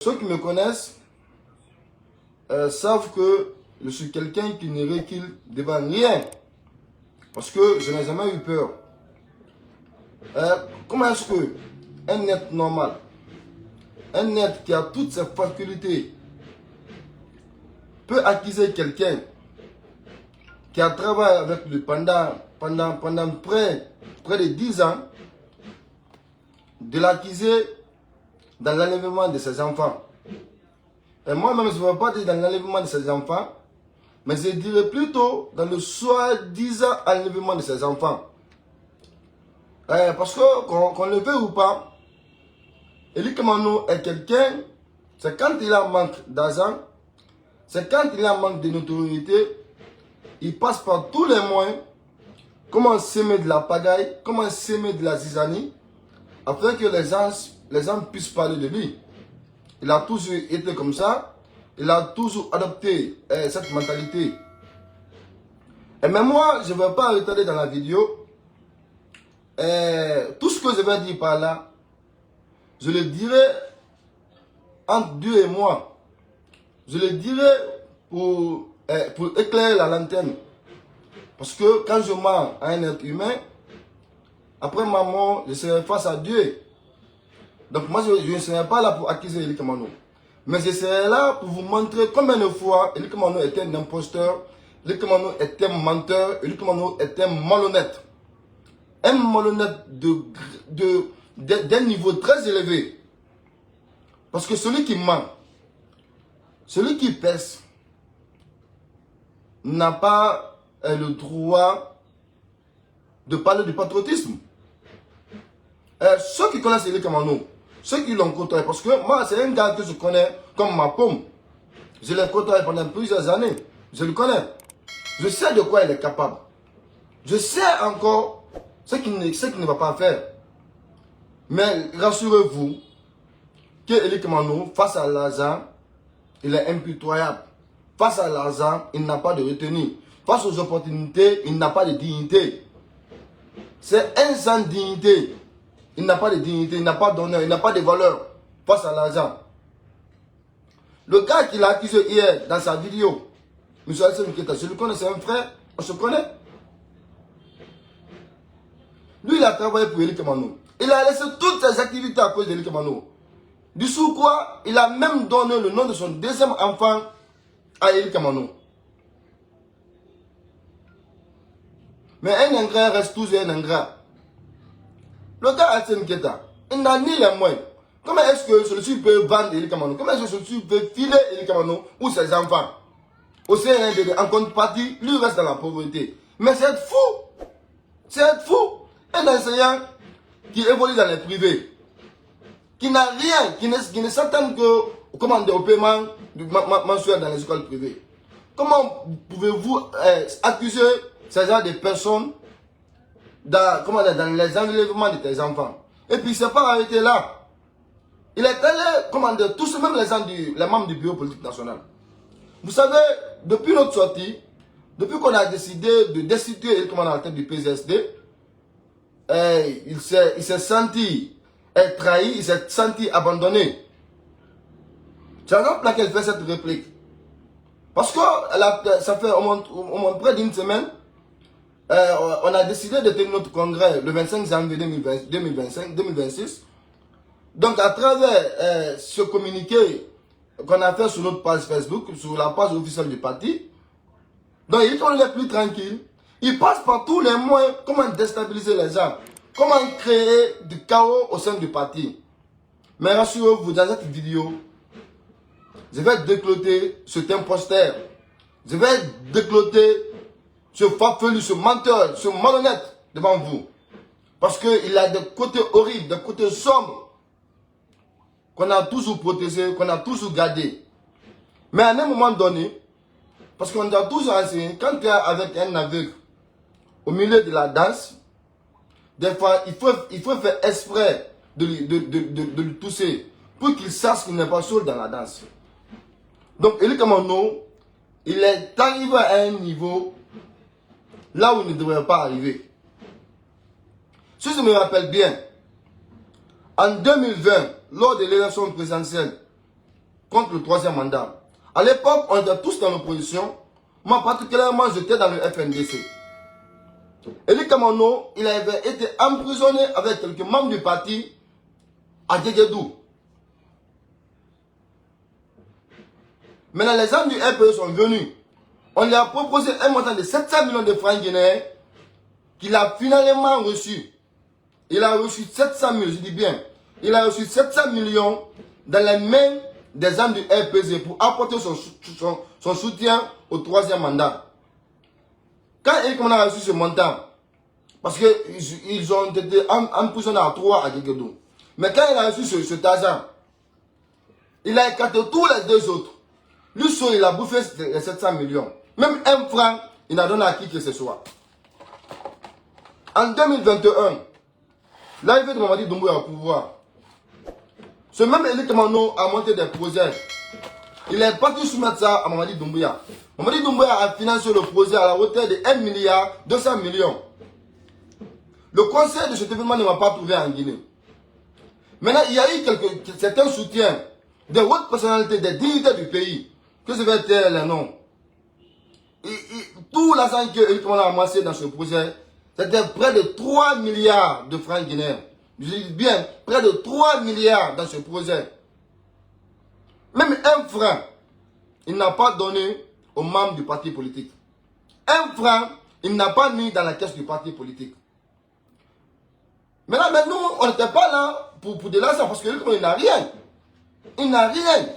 Ceux qui me connaissent savent que je suis quelqu'un qui ne recule devant rien. Parce que je n'ai jamais eu peur. Comment est-ce que un être normal, un être qui a toutes ses facultés, peut accuser quelqu'un qui a travaillé avec lui pendant près de 10 ans, de l'accuser dans l'enlèvement de ses enfants? Et moi-même, je ne veux pas dire dans l'enlèvement de ses enfants, mais je dirais plutôt dans le soi-disant enlèvement de ses enfants. Parce que, qu'on le veut ou pas, Elie Kamano est quelqu'un, c'est quand il a un manque d'argent, c'est quand il a un manque de notoriété, il passe par tous les moyens, comment s'aimer de la pagaille, comment s'aimer de la zizanie, afin que les gens puissent parler de lui. Il a toujours été comme ça, il a toujours adopté cette mentalité. Et même moi, je ne vais pas retarder dans la vidéo. Tout ce que je vais dire par là, je le dirai entre Dieu et moi. Je le dirai pour éclairer la lanterne. Parce que quand je mens à un être humain, après ma mort, je serai face à Dieu. Donc moi, je ne serai pas là pour accuser Elie Kamano. Mais je serai là pour vous montrer combien de fois Elie Kamano est un imposteur, Elie Kamano est un menteur, Elie Kamano est un malhonnête. Un malhonnête d'un niveau très élevé. Parce que celui qui ment, celui qui pèse, n'a pas le droit de parler du patriotisme. Ceux qui connaissent Elie Kamano, ceux qui l'ont côtoyé, parce que moi c'est un gars que je connais comme ma paume. Je l'ai côtoyé pendant plusieurs années. Je le connais. Je sais de quoi il est capable. Je sais encore ce qu'il ne va pas faire. Mais rassurez-vous que Elie Kamano, face à l'argent, il est impitoyable. Face à l'argent, il n'a pas de retenue. Face aux opportunités, il n'a pas de dignité. C'est un sans dignité. Il n'a pas de dignité, il n'a pas d'honneur, il n'a pas de valeur face à l'argent. Le gars qui l'a accusé hier dans sa vidéo, M. Alcine Nketa, je le connais, c'est un frère, on se connaît. Lui, il a travaillé pour Elie Kamano. Il a laissé toutes ses activités à cause d'Elie Kamano. Du sous quoi, il a même donné le nom de son deuxième enfant à Elie Kamano. Mais un ingrat reste toujours un ingrat. Le gars Alcine Nketa, il n'a ni les moyens. Comment est-ce que celui-ci peut vendre Elie Kamano? Comment est-ce que celui-ci peut filer Elie Kamano ou ses enfants au CNDD en contrepartie, lui reste dans la pauvreté? Mais c'est fou! C'est fou! Un enseignant qui évolue dans les privés, qui n'a rien, qui ne s'attend que au paiement mensuel dans les écoles privées. Comment pouvez-vous accuser ces gens de personnes dans les enlèvements de tes enfants? Et puis c'est pas arrêté là. Il est allé tous même les membres du bureau politique national. Vous savez, depuis notre sortie, depuis qu'on a décidé de destituer Elie Kamano à la tête du PZSD, il s'est senti trahi, il s'est senti abandonné. C'est la raison pour laquelle il fait cette réplique. Parce que ça fait au moins près d'une semaine, on a décidé de tenir notre congrès le 25 janvier 2026. Donc à travers ce communiqué qu'on a fait sur notre page Facebook, sur la page officielle du parti, donc il est plus tranquille. Il passe par tous les moyens, comment déstabiliser les gens, comment créer du chaos au sein du parti. Mais rassurez-vous, dans cette vidéo, je vais décloter cet imposteur. Je vais décloter ce farfelu, ce menteur, ce malhonnête devant vous. Parce qu'il a des côtés horribles, des côtés sombres, qu'on a toujours protégé, qu'on a toujours gardé. Mais à un moment donné, parce qu'on a toujours enseigné, quand tu es avec un aveugle au milieu de la danse, des fois, il faut faire exprès de le tousser pour qu'il sache qu'il n'est pas seul dans la danse. Donc, Elie Kamano, il est arrivé à un niveau là où il ne devrait pas arriver. Si je me rappelle bien, en 2020, lors de l'élection présidentielle contre le troisième mandat. À l'époque, on était tous dans l'opposition. Moi, particulièrement, j'étais dans le FNDC. Eli Kamano, il avait été emprisonné avec quelques membres du parti à Djegedou. Maintenant, les hommes du RPE sont venus. On lui a proposé un montant de 700 millions de francs guinéens qu'il a finalement reçu. Il a reçu 700 millions, je dis bien. Il a reçu 700 millions dans les mains des hommes du RPZ pour apporter son soutien au troisième mandat. Quand il a reçu ce montant, parce qu'ils ont été emprisonnés à 3 à Djegedou. Mais quand il a reçu cet argent, il a écarté tous les deux autres. Lui seul, il a bouffé les 700 millions. Même un franc, il n'a donné à qui que ce soit. En 2021, l'arrivée de Mamadi Doumbouya au pouvoir, ce même Eli Kamano a monté des projets. Il est parti soumettre ça à Mamadi Doumbouya. Mamadi Doumbouya a financé le projet à la hauteur de 1 milliard 200 millions. Le conseil de cet événement ne m'a pas trouvé en Guinée. Maintenant, il y a eu certains soutiens des hautes personnalités, des dignitaires du pays, que je vais taire les noms. Tout l'argent que Eli Kamano a amassé dans ce projet, c'était près de 3 milliards de francs guinéens. Je dis bien, près de 3 milliards dans ce projet. Même un franc, il n'a pas donné aux membres du parti politique. Un franc, il n'a pas mis dans la caisse du parti politique. Maintenant, nous, on n'était pas là pour de l'argent parce qu'il n'a rien. Il n'a rien.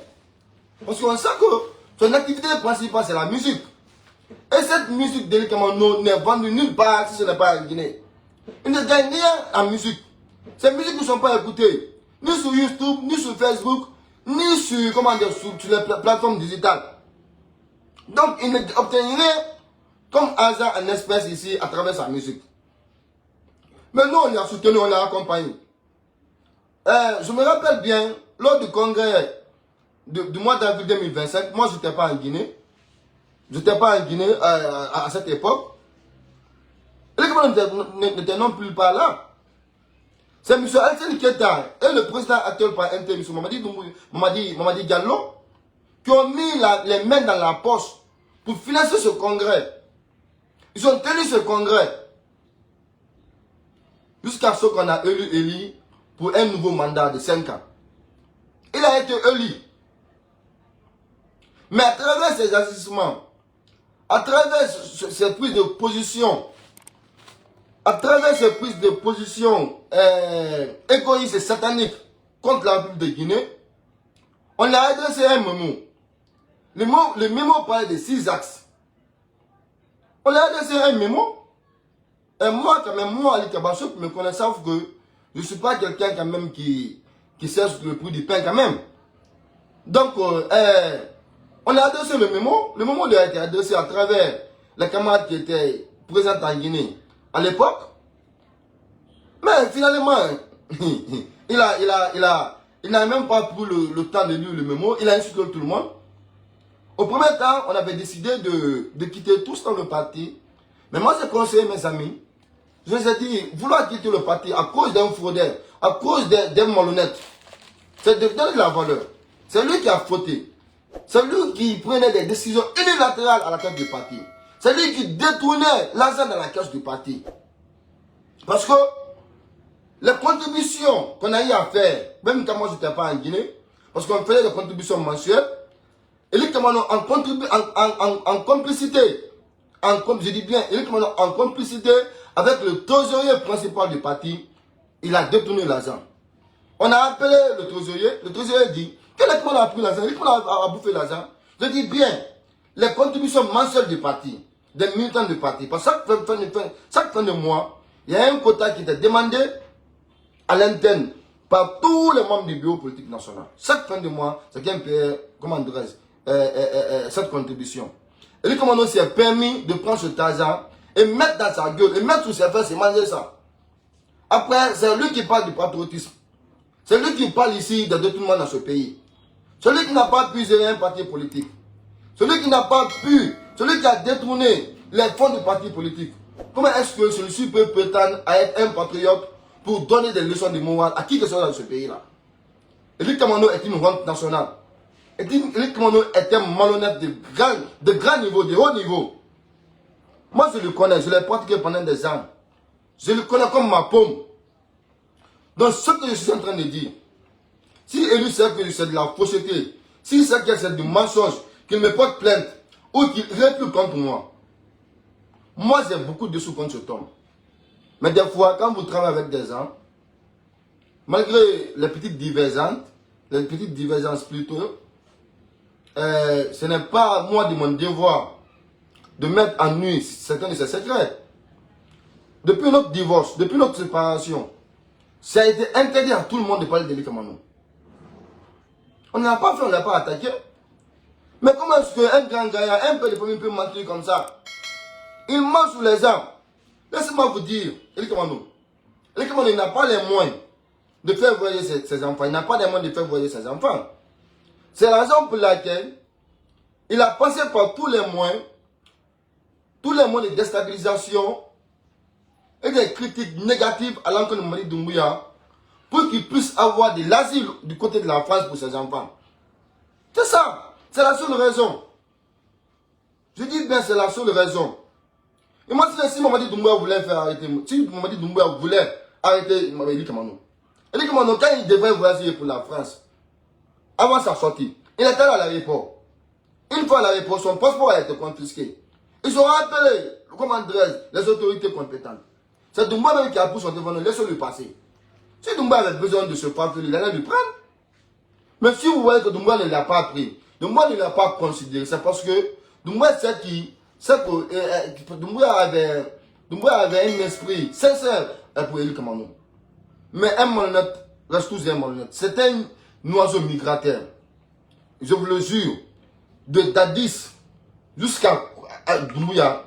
Parce qu'on sait que son activité principale, c'est la musique. Et cette musique d'Eli Kamano n'est vendue nulle part si ce n'est pas en Guinée. Il ne gagne rien en musique. Ces musiques ne sont pas écoutées. Ni sur YouTube, ni sur Facebook, ni sur, sur les plateformes digitales. Donc, il n'obtient rien comme argent en espèces ici à travers sa musique. Mais nous, on l'a soutenu, on l'a accompagné. Je me rappelle bien, lors du congrès du mois d'avril 2025, moi, je n'étais pas en Guinée. Je n'étais pas en Guinée à cette époque. Eli Kamano n'était non plus pas là. C'est M. Alassane Keita et le président actuel par intérim, M. Mamadi Diallo, qui ont mis les mains dans la poche pour financer ce congrès. Ils ont tenu ce congrès jusqu'à ce qu'on a élu Eli pour un nouveau mandat de 5 ans. Il a été élu. Mais à travers ces agissements, à travers ces prises de position, égoïstes et sataniques contre la République de Guinée, on a adressé un mémo. Le mémo parlait de 6 axes. On a adressé un mémo. Et moi, quand même, moi, Ali Kabasso, qui me connaît, savent que je ne suis pas quelqu'un quand même qui cherche le prix du pain quand même. Donc, on a adressé le mémo. Le mémo lui a été adressé à travers les camarades qui étaient présents en Guinée à l'époque. Mais finalement, il n'a même pas pris le temps de lire le mémo. Il a insulté tout le monde. Au premier temps, on avait décidé de quitter tous dans le parti. Mais moi, j'ai conseillé mes amis. Je les ai dit, vouloir quitter le parti à cause d'un fraudeur, à cause d'un malhonnête, c'est de donner de la valeur. C'est lui qui a fauté. C'est lui qui prenait des décisions unilatérales à la tête du parti. C'est lui qui détournait l'argent dans la caisse du parti. Parce que les contributions qu'on a eu à faire, même quand moi je n'étais pas en Guinée, parce qu'on faisait des contributions mensuelles, et Eli Kamano en complicité, je dis bien, Eli Kamano en complicité avec le trésorier principal du parti, il a détourné l'argent. On a appelé le trésorier dit que Eli Kamano a pris l'argent, Eli Kamano a bouffé l'argent. Je dis bien, les contributions mensuelles du parti, des militants du parti, parce que chaque fin de mois, il y a un quota qui était demandé à l'interne par tous les membres du bureau politique national. Chaque fin de mois, c'est qui paye, comment dirais-je, cette contribution. Eli Kamano s'est permis de prendre cet argent et mettre dans sa gueule, et mettre sur ses fesses et manger ça. Après, c'est lui qui parle du patriotisme. C'est lui qui parle ici de détournement dans ce pays. Celui qui n'a pas pu gérer un parti politique. Celui qui n'a pas pu, celui qui a détourné les fonds du parti politique. Comment est-ce que celui-ci peut prétendre à être un patriote pour donner des leçons de morale à qui que ce soit dans ce pays-là? Eli Kamano est une honte nationale. Élie Commando était malhonnête de grand niveau, de haut niveau. Moi, je le connais, je l'ai pratiqué pendant des ans. Je le connais comme ma paume. Donc, ce que je suis en train de dire, si Élie sait que c'est de la fausseté, s'il sait que c'est du mensonge, qu'il me porte plainte, ou qu'il réplique contre moi, moi, j'ai beaucoup de sous contre cet homme. Mais des fois, quand vous travaillez avec des gens, malgré les petites divergences plutôt, ce n'est pas moi de mon devoir de mettre en nuit certains de ses secrets. Depuis notre divorce, depuis notre séparation, ça a été interdit à tout le monde de parler d'Élie Commando. On n'a pas fait, on ne l'a pas attaqué. Mais comment est-ce qu'un grand gars, un peu de famille peut mentir comme ça? Il ment sous les armes. Laissez-moi vous dire, Élie Commando il n'a pas les moyens de faire voyager ses enfants. Il n'a pas les moyens de faire voyager ses enfants. C'est la raison pour laquelle il a passé par tous les moyens de déstabilisation et des critiques négatives à l'encontre de Mamadi Doumbouya pour qu'il puisse avoir de l'asile du côté de la France pour ses enfants. C'est ça. C'est la seule raison. Je dis bien, c'est la seule raison. Et moi, si Mamadi Doumbouya voulait faire arrêter, si Mamadi Doumbouya voulait arrêter Élie Commando, quand il devrait voyager pour la France, avant sa sortie, il était à l'aéroport. Une fois à l'aéroport, son passeport a été confisqué. Ils ont appelé, comment dirais-je, les autorités compétentes. C'est Doumbouya même qui a pris son téléphone, laissez-le passer. Si Doumbouya avait besoin de ce papier, il allait le prendre. Mais si vous voyez que Doumbouya ne l'a pas pris, Doumbouya ne l'a pas considéré, c'est parce que Doumbouya sait que Doumbouya avait un esprit sincère pour Élie Commando. Mais un malhonnête reste toujours un malhonnête. C'est un oiseau migrateur. Je vous le jure, de Dadis jusqu'à Doumbouya,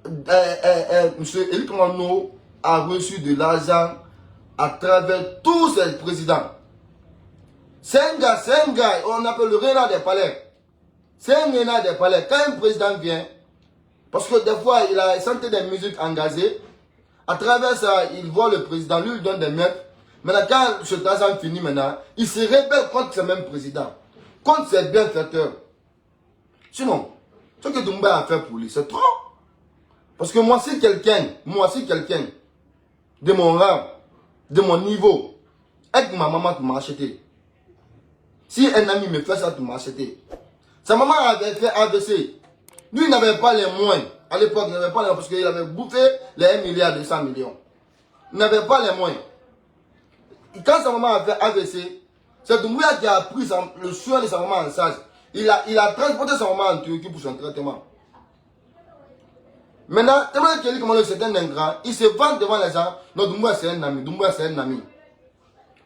M. Élie Commando a reçu de l'argent à travers tous ses présidents. C'est un gars, on appelle le renard des palais. C'est un renard des palais. Quand un président vient, parce que des fois il a chanté des musiques engagées, à travers ça, il voit le président, lui il donne des miettes. Maintenant, quand ce argent finit maintenant, il se rebelle contre ce même président, contre ses bienfaiteurs. Sinon, ce que Doumbouya a fait pour lui, c'est trop. Parce que moi, si quelqu'un de mon rang, de mon niveau, aide ma maman pour m'acheter. Si un ami me fait ça pour m'acheter, sa maman avait fait AVC. Lui, il n'avait pas les moyens. À l'époque, il n'avait pas les moyens parce qu'il avait bouffé les 1 milliard 200 millions. Il n'avait pas les moyens. Et quand sa maman a fait AVC, c'est Doumbouya qui a pris le soin de sa maman en charge. Il a transporté sa maman en Turquie pour son traitement. Maintenant, tellement qu'Élie Commando c'est un ingrat, il se vante devant les gens. Non, Doumbouya c'est un ami. Doumbouya c'est un ami.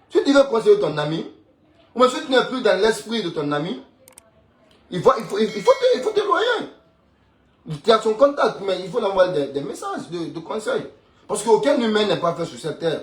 Si tu veux conseiller ton ami, ou si tu n'es plus dans l'esprit de ton ami, il faut t'éloigner. Tu as son contact, mais il faut l'envoyer des messages de conseils. Parce qu'aucun humain n'est pas fait sur cette terre.